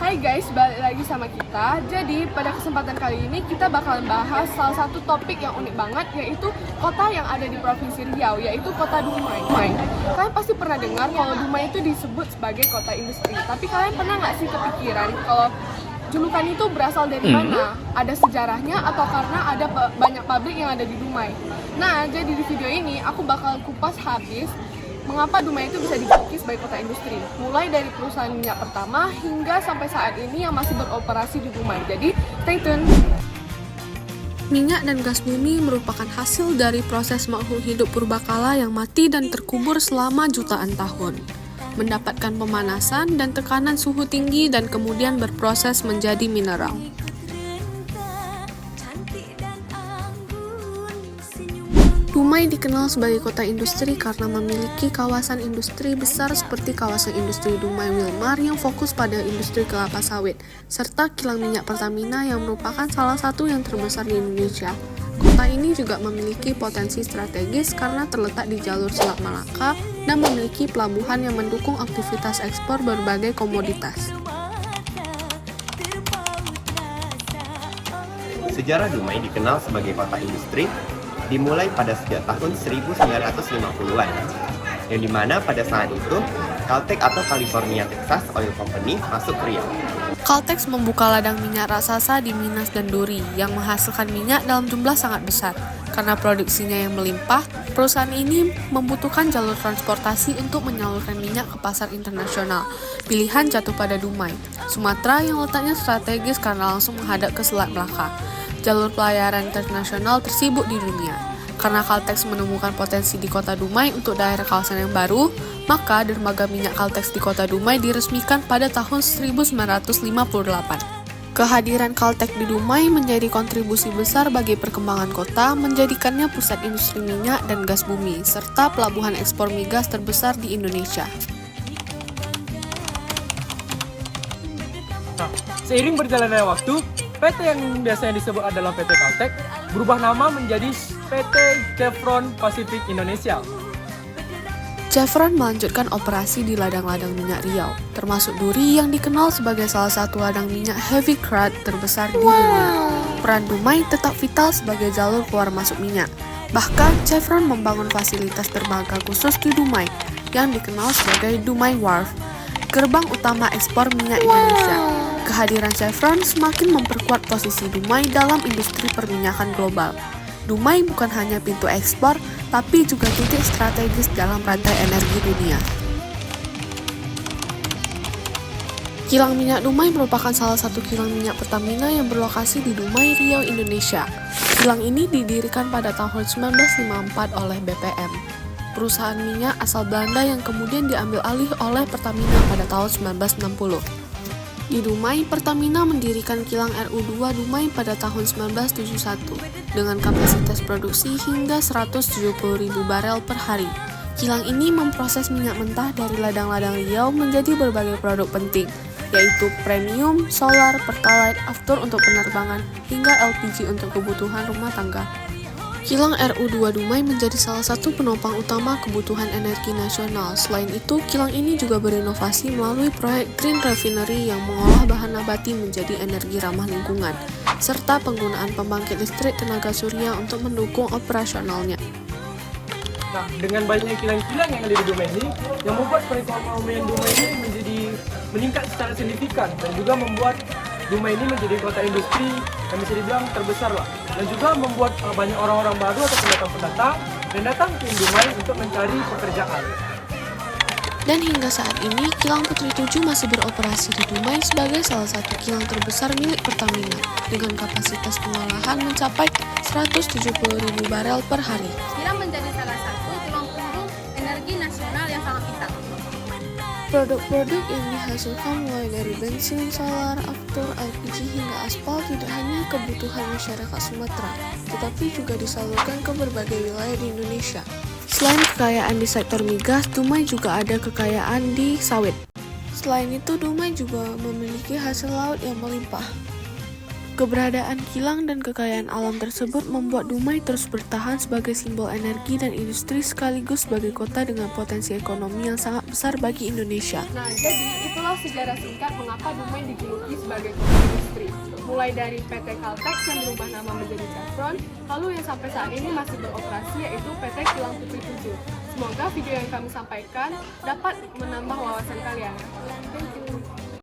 Hai guys, balik lagi sama kita. Jadi pada kesempatan kali ini kita bakalan bahas salah satu topik yang unik banget, yaitu kota yang ada di Provinsi Riau, yaitu kota Dumai. Kalian pasti pernah dengar kalau Dumai itu disebut sebagai kota industri. Tapi kalian pernah nggak sih kepikiran kalau julukan itu berasal dari mana? Ada sejarahnya atau karena ada banyak pabrik yang ada di Dumai? Nah, jadi di video ini aku bakal kupas habis mengapa Dumai itu bisa dijuluki sebagai kota industri, mulai dari perusahaan minyak pertama hingga sampai saat ini yang masih beroperasi di Dumai. Jadi, stay tune! Minyak dan gas bumi merupakan hasil dari proses makhluk hidup purbakala yang mati dan terkubur selama jutaan tahun. Mendapatkan pemanasan dan tekanan suhu tinggi dan kemudian berproses menjadi mineral. Dumai dikenal sebagai kota industri karena memiliki kawasan industri besar seperti kawasan industri Dumai Wilmar yang fokus pada industri kelapa sawit, serta kilang minyak Pertamina yang merupakan salah satu yang terbesar di Indonesia. Kota ini juga memiliki potensi strategis karena terletak di jalur Selat Malaka dan memiliki pelabuhan yang mendukung aktivitas ekspor berbagai komoditas. Sejarah Dumai dikenal sebagai kota industri dimulai pada sejak tahun 1950-an, yang dimana pada saat itu Caltex atau California Texas Oil Company masuk ke Riau. Caltex membuka ladang minyak raksasa di Minas dan Duri yang menghasilkan minyak dalam jumlah sangat besar. Karena produksinya yang melimpah, perusahaan ini membutuhkan jalur transportasi untuk menyalurkan minyak ke pasar internasional. Pilihan jatuh pada Dumai, Sumatera yang letaknya strategis karena langsung menghadap ke Selat Melaka. Jalur pelayaran internasional tersibuk di dunia. Karena Caltex menemukan potensi di kota Dumai untuk daerah kawasan yang baru, maka dermaga minyak Caltex di kota Dumai diresmikan pada tahun 1958. Kehadiran Caltex di Dumai menjadi kontribusi besar bagi perkembangan kota, menjadikannya pusat industri minyak dan gas bumi, serta pelabuhan ekspor migas terbesar di Indonesia. Nah, seiring berjalannya waktu, PT yang biasanya disebut adalah PT Caltex berubah nama menjadi PT Chevron Pacific Indonesia. Chevron melanjutkan operasi di ladang-ladang minyak Riau, termasuk Duri yang dikenal sebagai salah satu ladang minyak heavy crude terbesar di dunia. Peran Dumai tetap vital sebagai jalur keluar masuk minyak. Bahkan, Chevron membangun fasilitas dermaga khusus di Dumai yang dikenal sebagai Dumai Wharf, gerbang utama ekspor minyak Indonesia. Kehadiran Chevron semakin memperkuat posisi Dumai dalam industri perminyakan global. Dumai bukan hanya pintu ekspor, tapi juga titik strategis dalam rantai energi dunia. Kilang minyak Dumai merupakan salah satu kilang minyak Pertamina yang berlokasi di Dumai, Riau, Indonesia. Kilang ini didirikan pada tahun 1954 oleh BPM, perusahaan minyak asal Belanda yang kemudian diambil alih oleh Pertamina pada tahun 1960. Di Dumai, Pertamina mendirikan kilang RU2 Dumai pada tahun 1971 dengan kapasitas produksi hingga 170.000 barel per hari. Kilang ini memproses minyak mentah dari ladang-ladang Riau menjadi berbagai produk penting, yaitu premium, solar, pertalite, aftur untuk penerbangan, hingga LPG untuk kebutuhan rumah tangga. Kilang RU2 Dumai menjadi salah satu penopang utama kebutuhan energi nasional. Selain itu, kilang ini juga berinovasi melalui proyek Green Refinery yang mengolah bahan nabati menjadi energi ramah lingkungan, serta penggunaan pembangkit listrik tenaga surya untuk mendukung operasionalnya. Nah, dengan banyaknya kilang-kilang yang ada di Dumai ini, yang membuat perekonomian Dumai ini meningkat secara signifikan dan juga membuat Dumai ini menjadi kota industri yang bisa dibilang terbesar lah, dan juga membuat banyak orang-orang baru atau pendatang-pendatang yang datang ke Dumai untuk mencari pekerjaan. Dan hingga saat ini, Kilang Putri 7 masih beroperasi di Dumai sebagai salah satu kilang terbesar milik Pertamina dengan kapasitas pengolahan mencapai 170.000 barel per hari. Kilang menjadi salah satu tulang punggung energi nasional yang sangat vital. Produk-produk yang dihasilkan mulai dari bensin, solar, aftur, LPG hingga aspal tidak hanya kebutuhan masyarakat Sumatera, tetapi juga disalurkan ke berbagai wilayah di Indonesia. Selain kekayaan di sektor migas, Dumai juga ada kekayaan di sawit. Selain itu, Dumai juga memiliki hasil laut yang melimpah. Keberadaan kilang dan kekayaan alam tersebut membuat Dumai terus bertahan sebagai simbol energi dan industri sekaligus sebagai kota dengan potensi ekonomi yang sangat besar bagi Indonesia. Nah, jadi itulah sejarah singkat mengapa Dumai dijuluki sebagai kota industri. Mulai dari PT Caltex yang berubah nama menjadi Chevron, lalu yang sampai saat ini masih beroperasi yaitu PT Kilang Putri 7. Semoga video yang kami sampaikan dapat menambah wawasan kalian. Thank you.